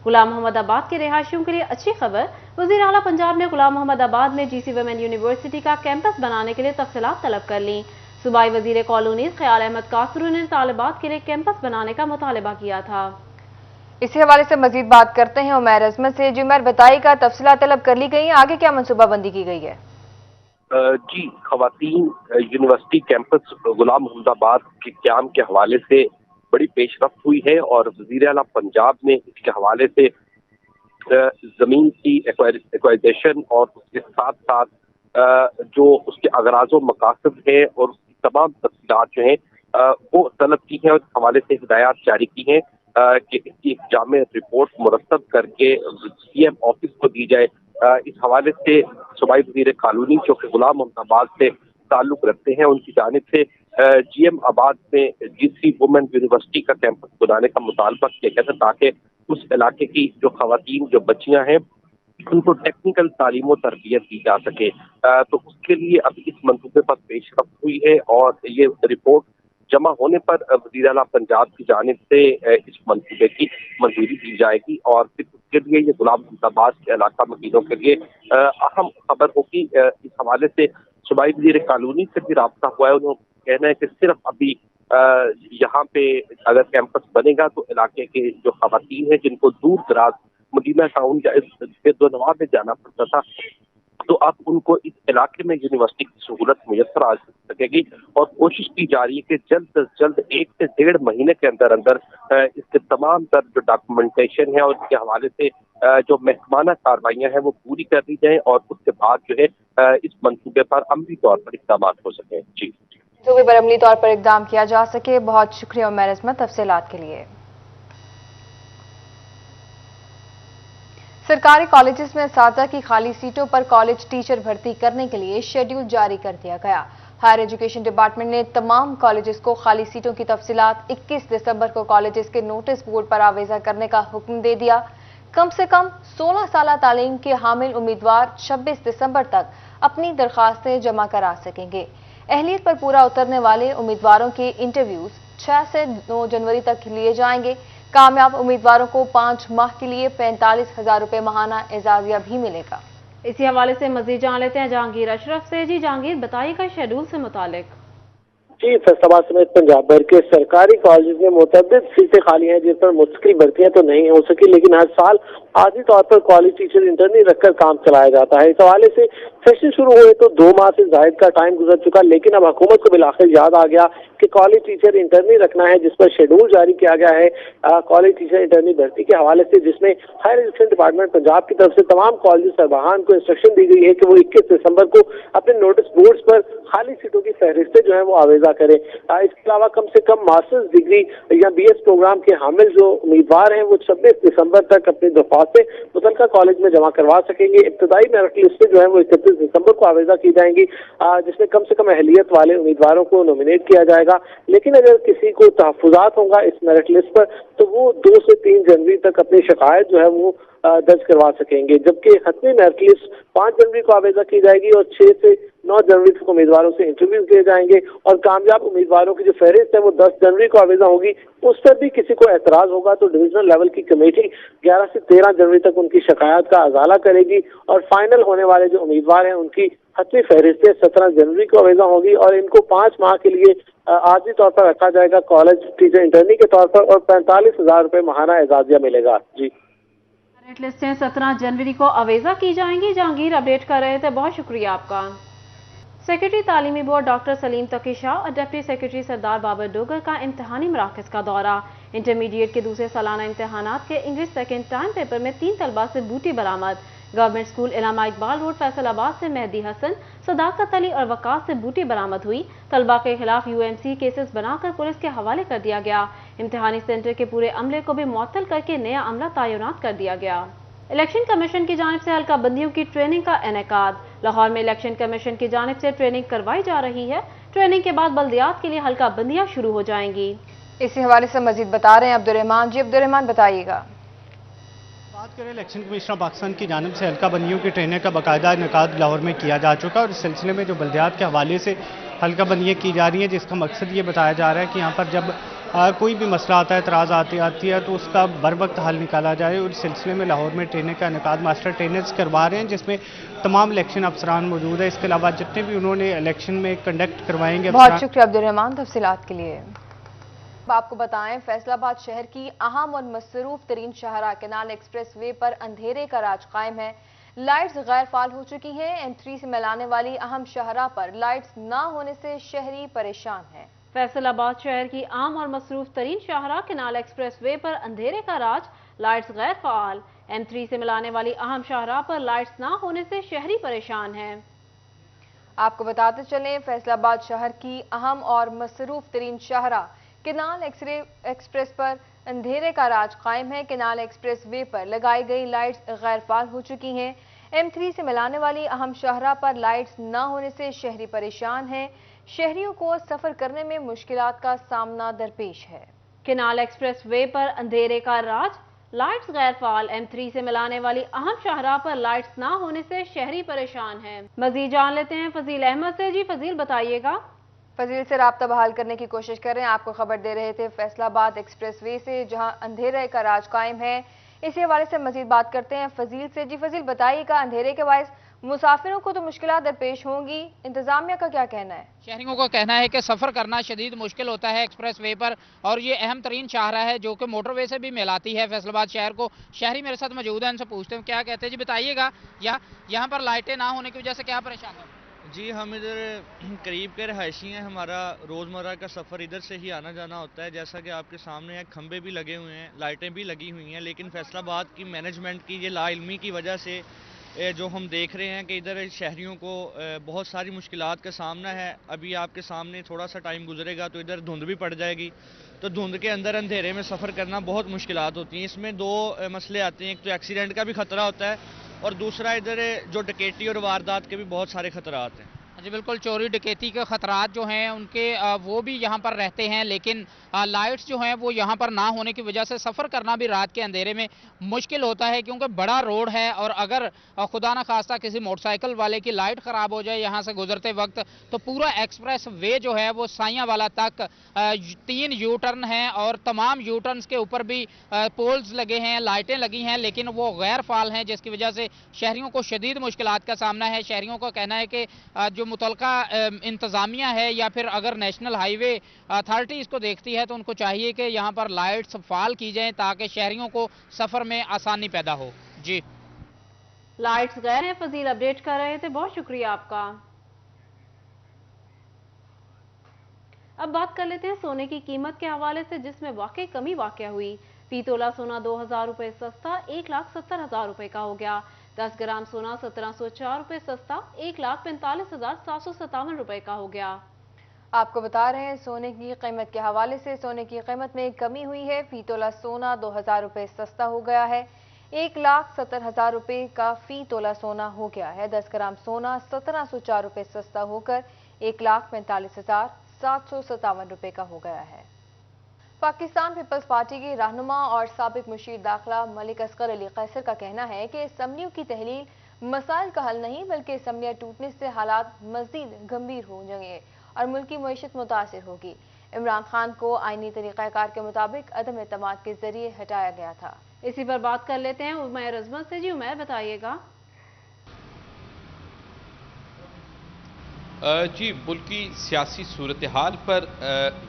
गुलाम मोहम्मद आबाद के रिहायशियों के लिए अच्छी खबर। वज़ीर आला पंजाब ने गुलाम मोहम्मद आबाद में GC वुमेन यूनिवर्सिटी का कैंपस बनाने के लिए तफसीलात तलब कर ली। सूबाई वजीर कॉलोनीज ख्याल अहमद कासरू ने तालिबात के लिए कैंपस बनाने का मुतालबा किया था। इसी हवाले से मजीद बात करते हैं उमैर अजमत से। जी उमैर, बताइएगा, तफसीलात तलब कर ली गई है, आगे क्या मनसूबाबंदी की गई है? जी, खवातीन यूनिवर्सिटी कैंपस गुलाम मोहम्मद आबाद के क्याम के हवाले से बड़ी पेशरफ्त हुई है और वज़ीर आला पंजाब ने इसके हवाले से जमीन की एक्वाइजेशन और उसके साथ साथ जो उसके अगराज व मकासद है और उसकी तमाम तफसीलात जो हैं वो तलब की हैं और इस हवाले से हिदायत जारी की हैं कि इसकी एक जामे रिपोर्ट मुरतब करके CM ऑफिस को दी जाए। इस हवाले से सूबाई वज़ीर कॉलोनी जो कि गुलाम मोहम्मद आबाद से ताल्लुक रखते हैं, उनकी जानिब से GM आबाद में GC वुमेन यूनिवर्सिटी का कैंपस बनाने का मुतालबा किया गया था ताकि उस इलाके की जो खवातीन जो बच्चियां हैं उनको टेक्निकल तालीम और तरबियत दी जा सके। तो उसके लिए अभी इस मंसूबे पर पेशरफ्त हुई है और ये रिपोर्ट जमा होने पर वज़ीर आला पंजाब की जानिब से इस मंसूबे की मंजूरी दी जाएगी और फिर उसके लिए ये गुलाम मोहम्मद आबाद के इलाका मकीनों के लिए अहम खबर होगी। इस हवाले से सूबाई वज़ीर कॉलोनी से भी राब्ता हुआ है। उन्होंने कहना है कि सिर्फ अभी यहाँ पे अगर कैंपस बनेगा तो इलाके के जो खवातीन हैं जिनको दूर दराज मदीना टाउन या बेदोनवा में जाना पड़ता था, तो अब उनको इस इलाके में यूनिवर्सिटी की सहूलत मुयस्सर आ सकेगी और कोशिश की जा रही है कि जल्द से जल्द 1 से 1.5 महीने के अंदर अंदर इसके तमाम तर जो डॉक्यूमेंटेशन है और इसके हवाले से जो महकमाना कार्रवाइयाँ हैं वो पूरी कर दी जाए और उसके बाद जो है इस मंसूबे पर अमली तौर पर इक़दाम हो सके। जी, सूबे पर अमली तौर पर इक़दाम किया जा सके। बहुत शुक्रिया उमैर अजमत तफसीलात के लिए। सरकारी कॉलेजेस में असातिज़ा की खाली सीटों पर कॉलेज टीचर भर्ती करने के लिए शेड्यूल जारी कर दिया गया। हायर एजुकेशन डिपार्टमेंट ने तमाम कॉलेजेस को खाली सीटों की तफसीलात 21 दिसंबर को कॉलेजेस के नोटिस बोर्ड पर आवेजा करने का हुक्म दे दिया। कम से कम 16 साल तालीम के हामिल उम्मीदवार 26 दिसंबर तक अपनी दरखास्तें जमा करा सकेंगे। अहलियत पर पूरा उतरने वाले उम्मीदवारों के इंटरव्यूज 6 से 9 जनवरी तक लिए जाएंगे। कामयाब उम्मीदवारों को 5 माह के लिए 45,000 रुपए माहाना एजाजिया भी मिलेगा। इसी हवाले से मजीद जान लेते हैं जहांगीर अशरफ से। जी जहांगीर, बताइएगा शेड्यूल से मुतालिक। जी, फैसलाबाद समेत पंजाब भर के सरकारी कॉलेज में मुतअद्दिद सीटें खाली हैं जिस पर मुस्तकिल भर्तियां तो नहीं हो सकी, लेकिन हर साल आर्जी तौर पर कॉलेज टीचर इंटर्नी रखकर काम चलाया जाता है। इस हवाले से सेशन शुरू हुए तो 2 माह से जायद का टाइम गुजर चुका, लेकिन अब हुकूमत को बिलाखिर याद आ गया कि कॉलेज टीचर इंटर्नी रखना है, जिस पर शेड्यूल जारी किया गया है कॉलेज टीचर इंटर्नी भर्ती के हवाले से, जिसमें हायर एजुकेशन डिपार्टमेंट पंजाब की तरफ से तमाम कॉलेज सरबराहान को इंस्ट्रक्शन दी गई है कि वो 21 दिसंबर को अपने नोटिस बोर्ड्स पर खाली सीटों की फहरिस्तें जो है वो आवेजा करें। इसके अलावा कम से कम मास्टर्स डिग्री या BS प्रोग्राम के हामिल जो उम्मीदवार हैं वो 26 दिसंबर तक अपनी दरख्वास्तें मुतल्लिका कॉलेज में जमा करवा सकेंगे। इब्तदाई मेरिट लिस्ट जो है वो 31 दिसंबर को आवेजा की जाएंगी, जिसमें कम से कम अहलियत वाले उम्मीदवारों को नॉमिनेट किया जाएगा। लेकिन अगर किसी को तहफ़्फ़ुज़ात होगा इस मेरिट लिस्ट पर तो वो 2 से 3 जनवरी तक अपनी शिकायत जो है वो दर्ज करवा सकेंगे, जबकि खत्मी मेरिट लिस्ट 5 जनवरी को आवेजा की जाएगी और 6 से 9 जनवरी तक उम्मीदवारों से इंटरव्यू किए जाएंगे और कामयाब उम्मीदवारों की जो फहरिस्त है वो 10 जनवरी को आवेजा होगी। उस पर भी किसी को एतराज होगा तो डिविजनल लेवल की कमेटी 11 से 13 जनवरी तक उनकी शिकायत का अजाला करेगी और फाइनल होने वाले जो उम्मीदवार हैं उनकी खत्मी फहरिस्तें 17 जनवरी को आवेजा होगी और इनको 5 माह के लिए आर्जी तौर पर रखा जाएगा कॉलेज टीचर इंटर्नी के तौर पर और 45,000 रुपए माहाना एजाजिया मिलेगा। जी, मेरिट लिस्टें 17 जनवरी को अवेजा की जाएंगी। जहांगीर अपडेट कर रहे थे, बहुत शुक्रिया आपका। सेक्रेटरी तालीमी बोर्ड डॉक्टर सलीम तकी शाह और डिप्टी सेक्रेटरी सरदार बाबर डोगर का इम्तहानी मराकज़ का दौरा। इंटरमीडिएट के दूसरे सालाना इम्तहानात के इंग्लिश सेकेंड टाइम पेपर में 3 तलबा से बूटी बरामद। Government school Allama Iqbal road Faisalabad से मेहदी हसन, सदाकत अली और वकास से बूटी बरामद हुई। तलबा के खिलाफ UMC केसेस बनाकर पुलिस के हवाले कर दिया गया। इम्तहानी सेंटर के पूरे अमले को भी मुअत्तल करके नया अमला तैनात कर दिया गया। इलेक्शन कमीशन की जानिब से हल्का बंदियों की ट्रेनिंग का इनेकाद। लाहौर में इलेक्शन कमीशन की जानिब से ट्रेनिंग करवाई जा रही है। ट्रेनिंग के बाद बल्दियात के लिए हल्का बंदियां शुरू हो जाएंगी। इसी हवाले से मजीद बता रहे हैं अब्दुर्रहमान। जी अब्दुर्रहमान, बताइएगा। बात करें इलेक्शन कमीशनर पाकिस्तान की जानिब से हल्का बंदियों की ट्रेनिंग का बाकायदा इनेकाद लाहौर में किया जा चुका है और इस सिलसिले में जो बल्दियात के हवाले से हल्का बंदियाँ की जा रही हैं, जिसका मकसद ये बताया जा रहा है कि यहाँ पर जब कोई भी मसला आता है, एतराज़ आती है तो उसका बर वक्त हल निकाला जाए। और इस सिलसिले में लाहौर में ट्रेनिंग का इनेकाद मास्टर ट्रेनर्स करवा रहे हैं, जिसमें तमाम इलेक्शन अफसरान मौजूद है। इसके अलावा जितने भी उन्होंने इलेक्शन में कंडक्ट करवाएंगे। बहुत शुक्रिया अब्दुल रहमान तफसीलात के लिए। आपको बताएं, फैसलाबाद शहर की अहम और मसरूफ तरीन शाहरा केनाल एक्सप्रेस वे पर अंधेरे का राज कायम है। लाइट्स गैर फाल हो चुकी हैं। M3 से मिलाने वाली अहम शाहरा पर लाइट्स ना होने से शहरी परेशान हैं। फैसलाबाद शहर की आम और मसरूफ तरीन शाहरा केनाल एक्सप्रेस वे पर अंधेरे का राज, लाइट्स गैर फाल। M3 से मिलाने वाली अहम शाहरा पर लाइट्स ना होने से शहरी परेशान हैं। आपको बताते चलें, फैसलाबाद शहर की अहम और मसरूफ तरीन शाहरा केनाल एक्सप्रेस पर अंधेरे का राज कायम है। केनाल एक्सप्रेस वे पर लगाई गई लाइट्स गैर फाल हो चुकी हैं। M3 से मिलाने वाली अहम शाहरा पर लाइट्स न होने से शहरी परेशान हैं। शहरियों को सफर करने में मुश्किलात का सामना दरपेश है। केनाल एक्सप्रेस वे पर अंधेरे का राज, लाइट्स गैर फाल। M3 से मिलाने वाली अहम शाहरा पर लाइट्स ना होने से शहरी परेशान हैं। मजीद जान लेते हैं फजील अहमद से। जी फजील, बताइएगा। फजील से राब्ता बहाल करने की कोशिश कर रहे हैं। आपको खबर दे रहे थे फैसलाबाद एक्सप्रेस वे से, जहां अंधेरे का राज कायम है। इसी हवाले से मजीद बात करते हैं फजील से। जी फजील, बताइएगा, अंधेरे के बायस मुसाफिरों को तो मुश्किलात दरपेश होंगी, इंतजामिया का क्या कहना है? शहरियों का कहना है कि सफ़र करना शदीद मुश्किल होता है एक्सप्रेस वे पर, और ये अहम तरीन शाहरा है जो कि मोटरवे से भी मिलाती है फैसलाबाद शहर को। शहरी मेरे साथ मौजूद है, उनसे पूछते हैं क्या कहते हैं। जी बताइएगा, यहाँ पर लाइटें ना होने की वजह से क्या परेशान है? जी, हम इधर करीब के रहायशी हैं। हमारा रोज़मर्रा का सफ़र इधर से ही आना जाना होता है। जैसा कि आपके सामने है, खंबे भी लगे हुए हैं, लाइटें भी लगी हुई हैं, लेकिन फैसलाबाद की मैनेजमेंट की ये लाइल्मी की वजह से जो हम देख रहे हैं कि इधर शहरियों को बहुत सारी मुश्किलात का सामना है। अभी आपके सामने थोड़ा सा टाइम गुजरेगा तो इधर धुंध भी पड़ जाएगी, तो धुंध के अंदर अंधेरे में सफ़र करना बहुत मुश्किलात होती हैं। इसमें दो मसले आते हैं, एक तो एक्सीडेंट का भी ख़तरा होता है और दूसरा इधर जो डकैती और वारदात के भी बहुत सारे खतरात हैं। जी बिल्कुल, चोरी डकैती के खतरात जो हैं उनके वो भी यहाँ पर रहते हैं, लेकिन लाइट्स जो हैं वो यहाँ पर ना होने की वजह से सफ़र करना भी रात के अंधेरे में मुश्किल होता है, क्योंकि बड़ा रोड है और अगर खुदा न खास्ता किसी मोटरसाइकिल वाले की लाइट ख़राब हो जाए यहाँ से गुजरते वक्त, तो पूरा एक्सप्रेस वे जो है वो साइयावाला तक 3 यू टर्न हैं और तमाम यू टर्न्स के ऊपर भी पोल्स लगे हैं, लाइटें लगी हैं, लेकिन वो गैर फाल हैं, जिसकी वजह से शहरियों को शदीद मुश्किलात का सामना है। शहरियों का कहना है कि जो मुतलका इंतज़ामिया है या फिर अगर नेशनल हाईवे अथॉरिटी इसको देखती है तो उनको चाहिए कि यहाँ पर लाइट्स फाल की जाएं ताकि शहरियों को सफ़र में आसानी पैदा हो। जी, लाइट्स गए हैं। फजील अपडेट कर रहे थे, बहुत शुक्रिया आपका। अब बात कर लेते हैं सोने की कीमत के हवाले से, जिसमें वाकई कमी वाक़या हुई। फी तोला सोना 2000 रुपये सस्ता 1,70,000 रुपये का हो गया। 10 ग्राम सोना 1704 रुपये सस्ता 1,45,757 रुपये का हो गया। आपको बता रहे हैं, सोने की कीमत के हवाले से सोने की कीमत में कमी हुई है। फी तोला सोना 2000 रुपये सस्ता हो गया है। 1,70,000 रुपये का फी तोला सोना हो गया है। 10 ग्राम सोना 1704 रुपये सस्ता होकर 1,45,757 रुपये का हो गया है। पाकिस्तान पीपल्स पार्टी के रहनुमा और साबिक मुशीर दाखिला मलिक असगर अली कैसर का कहना है कि असम्बलियों की तहलील मसाइल का हल नहीं, बल्कि असम्बलियां टूटने से हालात मजीद गंभीर हो जाएंगे और मुल्की मईशत मुतासिर होगी। इमरान खान को आईनी तरीक़ाकार के मुताबिक अदम एतमाद के जरिए हटाया गया था। इसी पर बात कर लेते हैं उमैर अजमत से। जी उमैर, बताइएगा। जी, मुल्क की सियासी सूरत हाल पर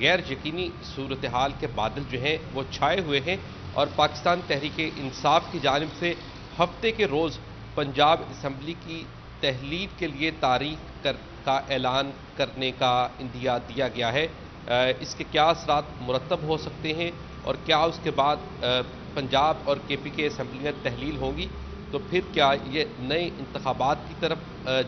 गैर यकीनी सूरत हाल के बादल जो हैं वो छाए हुए हैं और पाकिस्तान तहरीक इंसाफ की जानिब से हफ्ते के रोज़ पंजाब असम्बली की तहलील के लिए तारीख का ऐलान करने का इंदिया दिया गया है। इसके क्या असरात मुरतब हो सकते हैं और क्या उसके बाद पंजाब और KP के असम्बलियाँ तहलील होंगी, तो फिर क्या ये नए इंतखाबात की तरफ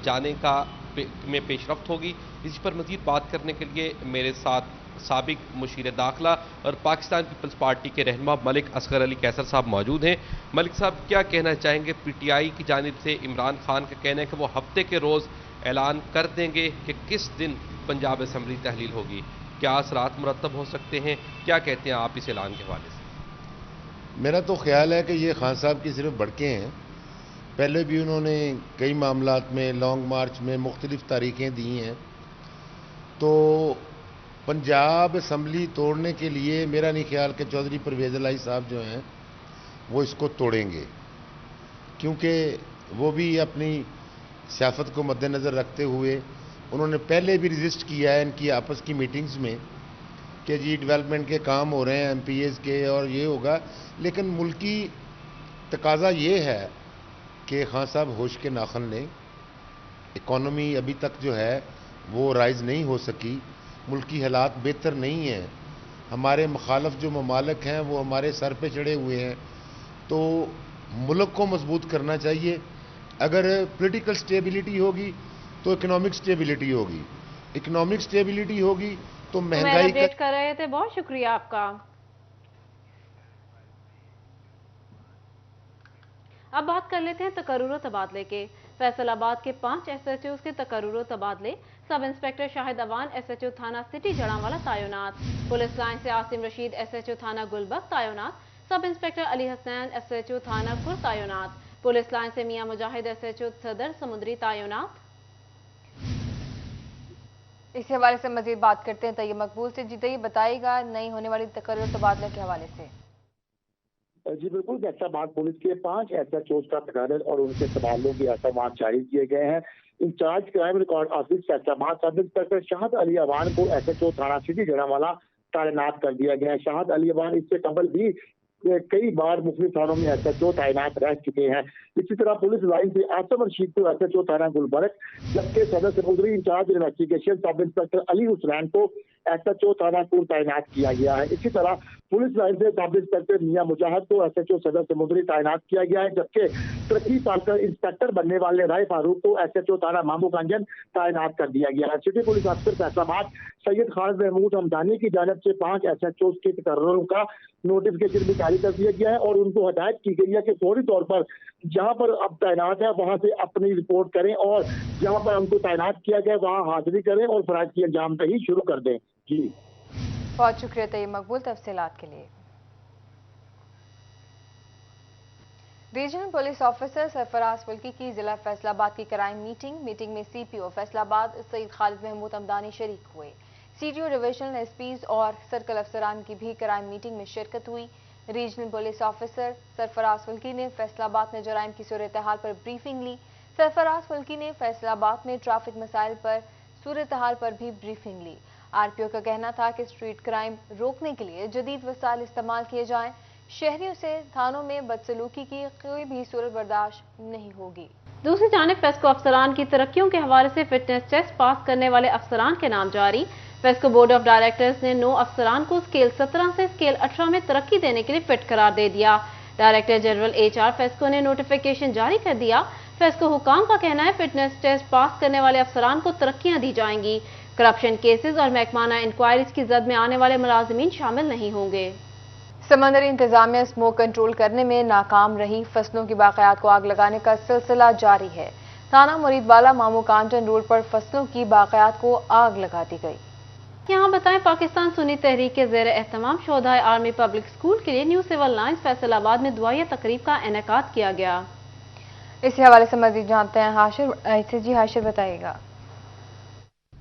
जाने का में पेशरफ्त होगी। इस पर मज़ीद बात करने के लिए मेरे साथ साबिक मुशीर दाखिला और पाकिस्तान पीपल्स पार्टी के रहनुमा मलिक असगर अली कैसर साहब मौजूद हैं। मलिक साहब, क्या कहना चाहेंगे? PTI की जानिब से इमरान खान का कहना है कि वो हफ्ते के रोज़ ऐलान कर देंगे कि किस दिन पंजाब असम्बली तहलील होगी। क्या असरात मुरतब हो सकते हैं? क्या कहते हैं आप इस ऐलान के हवाले से? मेरा तो ख्याल है कि ये खान साहब की सिर्फ भड़के हैं। पहले भी उन्होंने कई मामलात में लॉन्ग मार्च में मुख्तलिफ तारीखें दी हैं, तो पंजाब असम्बली तोड़ने के लिए मेरा नहीं ख्याल कि चौधरी परवेज इलाही साहब जो हैं वो इसको तोड़ेंगे, क्योंकि वो भी अपनी सियासत को मद्देनज़र रखते हुए उन्होंने पहले भी रजिस्ट किया है इनकी आपस की मीटिंग्स में कि जी डेवलपमेंट के काम हो रहे हैं एमपीएस के और ये होगा, लेकिन मुल्की तकाजा ये है कि खान साहब होश के नाखन लें। इकॉनमी अभी तक जो है वो राइज नहीं हो सकी, मुल्की हालात बेहतर नहीं हैं, हमारे मुखालफ जो ममालिक हैं वो हमारे सर पे चढ़े हुए हैं, तो मुल्क को मजबूत करना चाहिए। अगर पॉलिटिकल स्टेबिलिटी होगी तो इकोनॉमिक स्टेबिलिटी होगी, इकोनॉमिक स्टेबिलिटी होगी तो महंगाई अपडेट कर रहे थे, बहुत शुक्रिया आपका। अब बात कर लेते हैं तकर्रुर तबादले के। फैसलाबाद के 5 एसएचओ के तकर्रुर तबादले। सब इंस्पेक्टर शाहिद अवान एसएचओ थाना सिटी जड़ांवाला तैनात। पुलिस लाइन से आसिम रशीद एसएचओ थाना गुलबर्ग तैनात। सब इंस्पेक्टर अली हसनैन एसएचओ थाना खुर तैनात। पुलिस लाइन से मियां मुजाहिद एसएचओ सदर समुद्री तैनात। इसी हवाले से मजीद बात करते हैं तैयब मकबूल से। जी तैयब बताइएगा नई होने वाली तकर्रुर तबादले के हवाले से। जी बिल्कुल, फैसलाबाद पुलिस के 5 एसएचओ का तकर्रुर और उनके तबादलों के अहकाम जारी किए गए हैं। Incharge crime record office Faisalabad sub inspector Shahid Ali Awan को एसएचओ थाना सिटी जड़ांवाला तैनात कर दिया गया है। शाहिद अली अवान इससे कबल भी कई बार मुख्तलिफ थानों में एसएचओ तैनात रह चुके हैं। इसी तरह पुलिस लाइन से आसिम रशीद को एसएचओ थाना गुलबर्ग, जबकि Sadar Samundri incharge investigation sub inspector Ali Hussain को एसएचओ थाना को तैनात किया गया है। इसी तरह पुलिस लाइन से सब इंस्पेक्टर मियां मुजाहिद को एसएचओ सदर समुद्री तैनात किया गया है, जबकि तरक्की पाकर इंस्पेक्टर बनने वाले राय फारूक को एसएचओ थाना मामू गंजन तैनात कर दिया गया है। सिटी पुलिस अफसर फैसलाबाद सैयद खालिद महमूद हमदानी की जानिब से 5 एसएचओ के तकर्रुरों का नोटिफिकेशन भी जारी कर दिया गया है और उनको हदायत की गई है कि फौरी तौर पर जहां पर अब तैनात है वहां से अपनी रिपोर्ट करें और जहां पर उनको तैनात किया गया वहां हाजिरी करें और फराज की अंजामदही शुरू कर दें। जी बहुत शुक्रिया तैयब मकबूल तफसीलात के लिए। रीजनल पुलिस ऑफिसर सरफराज फुल्की की जिला फैसलाबाद की क्राइम मीटिंग में सीपीओ फैसलाबाद सईद खालिद महमूद हमदानी शरीक हुए। सीटीओ डिविजनल एसपीज और सर्कल अफसरान की भी क्राइम मीटिंग में शिरकत हुई। रीजनल पुलिस ऑफिसर सरफराज फुल्की ने फैसलाबाद में जराइम की सूरत हाल पर ब्रीफिंग ली। सरफराज फुल्की ने फैसलाबाद में ट्रैफिक मसाइल पर सूरत हाल पर भी ब्रीफिंग ली। आरपीओ का कहना था कि स्ट्रीट क्राइम रोकने के लिए जदीद वसाइल इस्तेमाल किए जाएं। शहरियों से थानों में बदसलूकी की कोई भी सूरत बर्दाश्त नहीं होगी। दूसरी जानिब फेस्को अफसरान की तरक्कियों के हवाले से फिटनेस टेस्ट पास करने वाले अफसरान के नाम जारी। फेस्को बोर्ड ऑफ डायरेक्टर्स ने 9 अफसरान को स्केल 17 से स्केल 18 में तरक्की देने के लिए फिट करार दे दिया। डायरेक्टर जनरल एचआर फेस्को ने नोटिफिकेशन जारी कर दिया। फेस्को हुकाम का कहना है फिटनेस टेस्ट पास करने वाले अफसरान को तरक्कियां दी जाएंगी। करप्शन केसेस और महकमाना इंक्वायरीज की जद में आने वाले मुलाजिमीन शामिल नहीं होंगे। समंदरी इंतजामिया स्मोक कंट्रोल करने में नाकाम रही। फसलों की बाक़यात को आग लगाने का सिलसिला जारी है। थाना मुरीदवाला मामू कांचन रोड पर फसलों की बाक़यात को आग लगा दी गई। यहाँ बताएं पाकिस्तान सुन्नी तहरीक के ज़ेर एहतमाम शोधाए आर्मी पब्लिक स्कूल के लिए न्यू सिविल लाइन्स फैसलाबाद में दुआया तकरीब का इनेकाद किया गया। इसी हवाले से मजीद जानते हैं हाशिर। जी हाशिर बताइएगा।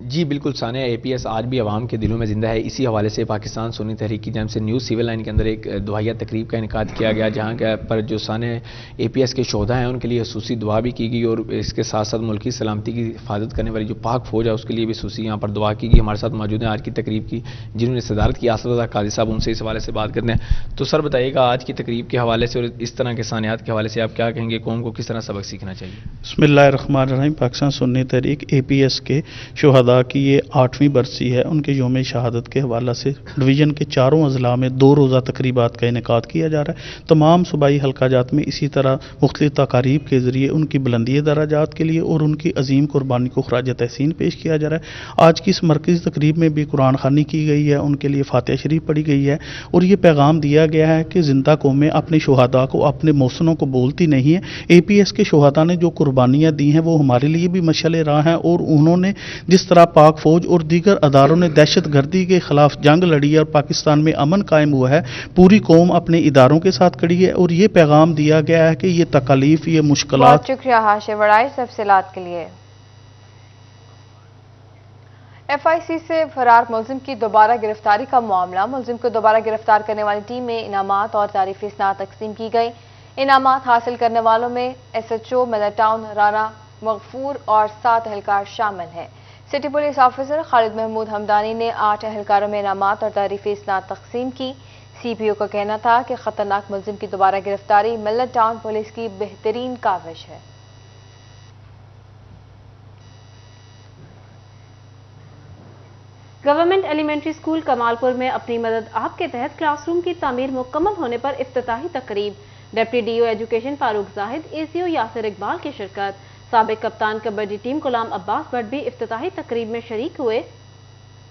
जी बिल्कुल सानिया, एपीएस आज भी अवाम के दिलों में जिंदा है। इसी हवाले से पाकिस्तान सुन्नी तहरीक की जानिब से न्यू सिविल लाइन के अंदर एक दुआया तकरीब का इनेकाद किया गया, जहाँ पर जो साने एपीएस के शोधा हैं उनके लिए खसूसी दुआ भी की गई और इसके साथ साथ मुल्की सलामती की हिफाजत करने वाली जो पाक फौज है उसके लिए भी खसूसी यहाँ पर दुआ की गई। हमारे साथ मौजूद हैं आज की तकरीब की जिन्होंने सदारत की आसद काजी साहब, उनसे इस हवाले से बात करते हैं। तो सर बताइएगा आज की तकरीब के हवाले से और इस तरह के सानियात के हवाले से आप क्या कहेंगे, कौम को किस तरह सबक सीखना चाहिए? बिस्मिल्लाहिर्रहमानिर्रहीम। पाकिस्तान सुन्नी तहरीक एपीएस के शोहदा की ये 8वीं बरसी है। उनके योम शहादत के हवाला से डिवीज़न के चारों अजला में 2 रोज़ा तकरीबात का इनेकाद किया जा रहा है। तमाम सूबाई हल्का जात में इसी तरह मुख्तलिफ तकारीब के ज़रिए उनकी बुलंदी दराजात के लिए और उनकी अजीम कुर्बानी को खराज तहसीन पेश किया जा रहा है। आज की इस मरकज़ी तकरीब में भी कुरान खानी की गई है, उनके लिए फातिहा शरीफ पढ़ी गई है और ये पैगाम दिया गया है कि ज़िंदा कौमें अपने शोहदा को, अपने मौसनों को बोलती नहीं है। एपीएस के शोहदा ने जो कुर्बानियाँ दी हैं वो हमारे लिए भी मशअल राह हैं और उन्होंने जिस तरह पाक फौज और दीगर अदारों ने दहशत गर्दी के खिलाफ जंग लड़ी है और पाकिस्तान में अमन कायम हुआ है, पूरी कौम अपने इदारों के साथ खड़ी है और ये पैगाम दिया गया है कि ये तकलीफ, ये मुश्किलात। शुक्रिया हाशिर बड़ाई तफसीलात के लिए। FIC से फरार मुलजिम की दोबारा गिरफ्तारी का मामला। मुलजिम को दोबारा गिरफ्तार करने वाली टीम में इनामात और तारीफी इसनाद तकसीम की गई। इनामात हासिल करने वालों में SHO मिलटाउन राना मगफूर और 7 एहलकार शामिल हैं। City police officer Khalid Mehmood Hamdani ने 8 एहलकारों में इनामात और तारीफी इसनाद तकसीम की। CPO का कहना था कि खतरनाक मुलजिम की दोबारा गिरफ्तारी मिलट टाउन पुलिस की बेहतरीन काविश है। गवर्नमेंट एलिमेंट्री स्कूल कमालपुर में अपनी मदद आपके तहत क्लासरूम की तामीर मुकम्मल होने पर इफ्तिताही तकरीब। Deputy DO education Farooq Zahid, ACO Yasir Iqbal की शिरकत। साबिक कप्तान कबड्डी टीम गुलाम अब्बास भट्ट भी इफ्तिताही तकरीब में शरीक हुए।